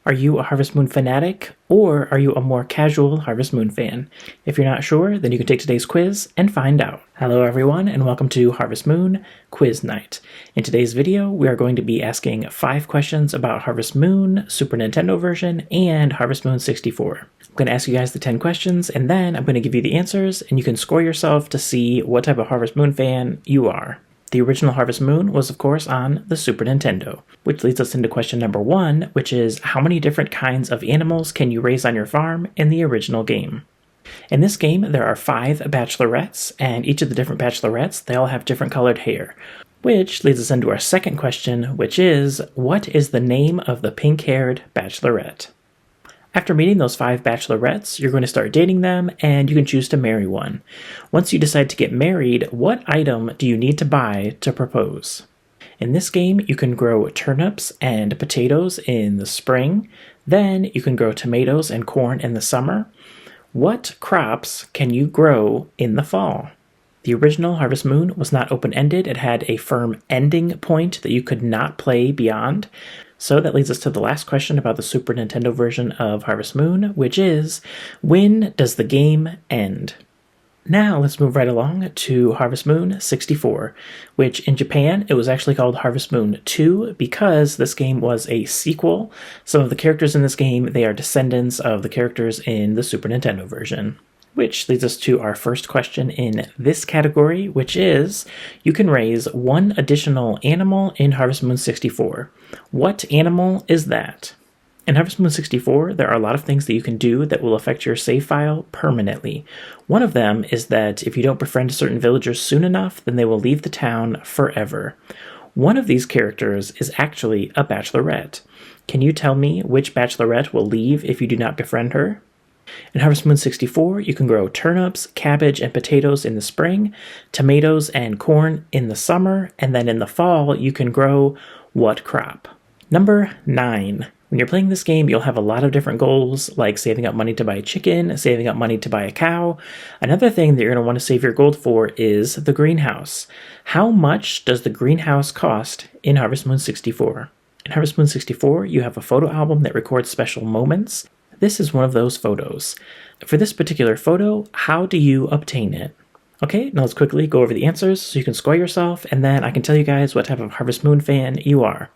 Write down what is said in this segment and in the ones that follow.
Are you a Harvest Moon fanatic, or are you a more casual Harvest Moon fan? If you're not sure, then you can take today's quiz and find out. Hello everyone, and welcome to Harvest Moon Quiz Night. In today's video, we are going to be asking 5 questions about Harvest Moon, Super Nintendo version, and Harvest Moon 64. I'm going to ask you guys the 10 questions, and then I'm going to give you the answers, and you can score yourself to see what type of Harvest Moon fan you are. The original Harvest Moon was, of course, on the Super Nintendo, which leads us into question number 1, which is how many different kinds of animals can you raise on your farm in the original game? In this game, there are 5 Bachelorettes, and each of the different Bachelorettes, they all have different colored hair, which leads us into our second question, which is, what is the name of the pink-haired Bachelorette? After meeting those 5 Bachelorettes, you're going to start dating them, and you can choose to marry one. Once you decide to get married, what item do you need to buy to propose? In this game, you can grow turnips and potatoes in the spring. Then you can grow tomatoes and corn in the summer. What crops can you grow in the fall? The original Harvest Moon was not open-ended. It had a firm ending point that you could not play beyond. So that leads us to the last question about the Super Nintendo version of Harvest Moon, which is, when does the game end? Now let's move right along to Harvest Moon 64, which in Japan, it was actually called Harvest Moon 2 because this game was a sequel. Some of the characters in this game, they are descendants of the characters in the Super Nintendo version. Which leads us to our first question in this category, which is, you can raise one additional animal in Harvest Moon 64. What animal is that? In Harvest Moon 64, there are a lot of things that you can do that will affect your save file permanently. One of them is that if you don't befriend certain villagers soon enough, then they will leave the town forever. One of these characters is actually a Bachelorette. Can you tell me which Bachelorette will leave if you do not befriend her? In Harvest Moon 64, you can grow turnips, cabbage, and potatoes in the spring, tomatoes and corn in the summer, and then in the fall, you can grow what crop? Number 9. When you're playing this game, you'll have a lot of different goals, like saving up money to buy a chicken, saving up money to buy a cow. Another thing that you're going to want to save your gold for is the greenhouse. How much does the greenhouse cost in Harvest Moon 64? In Harvest Moon 64, you have a photo album that records special moments. This is one of those photos. For this particular photo, how do you obtain it? Okay, now let's quickly go over the answers so you can score yourself, and then I can tell you guys what type of Harvest Moon fan you are.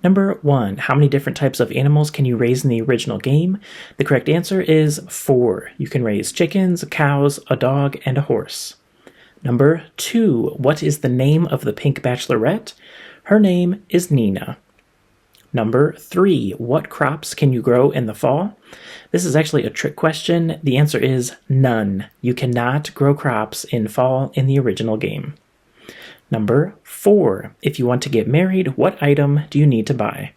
Number 1, how many different types of animals can you raise in the original game? The correct answer is 4. You can raise chickens, cows, a dog, and a horse. Number 2, what is the name of the pink Bachelorette? Her name is Nina. Number 3, what crops can you grow in the fall? This is actually a trick question. The answer is none. You cannot grow crops in fall in the original game. Number 4, if you want to get married, what item do you need to buy?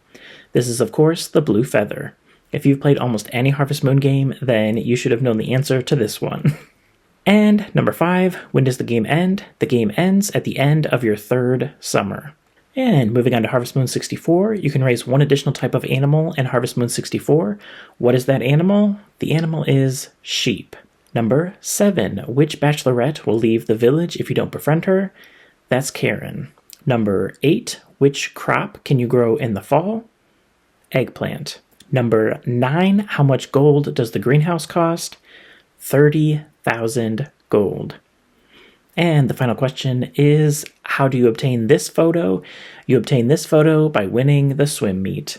This is, of course, the blue feather. If you've played almost any Harvest Moon game, then you should have known the answer to this one. And number 5, when does the game end? The game ends at the end of your 3rd summer. And moving on to Harvest Moon 64, you can raise one additional type of animal in Harvest Moon 64. What is that animal? The animal is sheep. Number 7, which Bachelorette will leave the village if you don't befriend her? That's Karen. Number 8, which crop can you grow in the fall? Eggplant. Number 9, how much gold does the greenhouse cost? 30,000 gold. And the final question is, how do you obtain this photo? You obtain this photo by winning the swim meet.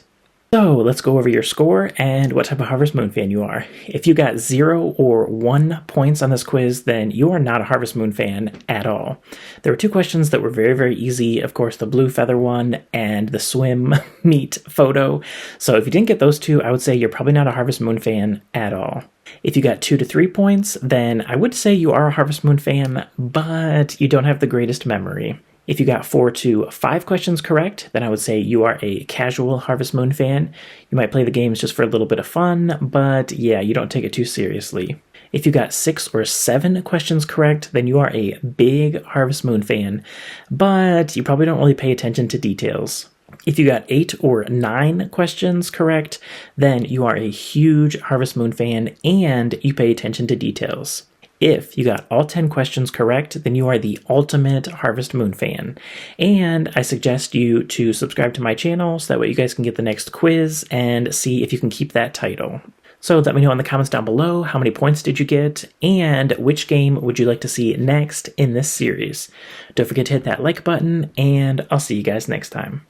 So let's go over your score and what type of Harvest Moon fan you are. If you got 0 or 1 points on this quiz, then you are not a Harvest Moon fan at all. There were 2 questions that were very, very easy. Of course, the blue feather one and the swim meet photo. So if you didn't get those 2, I would say you're probably not a Harvest Moon fan at all. If you got 2 to 3 points, then I would say you are a Harvest Moon fan, but you don't have the greatest memory. If you got 4 to 5 questions correct, then I would say you are a casual Harvest Moon fan. You might play the games just for a little bit of fun, but yeah, you don't take it too seriously. If you got 6 or 7 questions correct, then you are a big Harvest Moon fan, but you probably don't really pay attention to details. If you got 8 or 9 questions correct, then you are a huge Harvest Moon fan and you pay attention to details. If you got all 10 questions correct, then you are the ultimate Harvest Moon fan. And I suggest you to subscribe to my channel so that way you guys can get the next quiz and see if you can keep that title. So let me know in the comments down below how many points did you get and which game would you like to see next in this series. Don't forget to hit that like button, and I'll see you guys next time.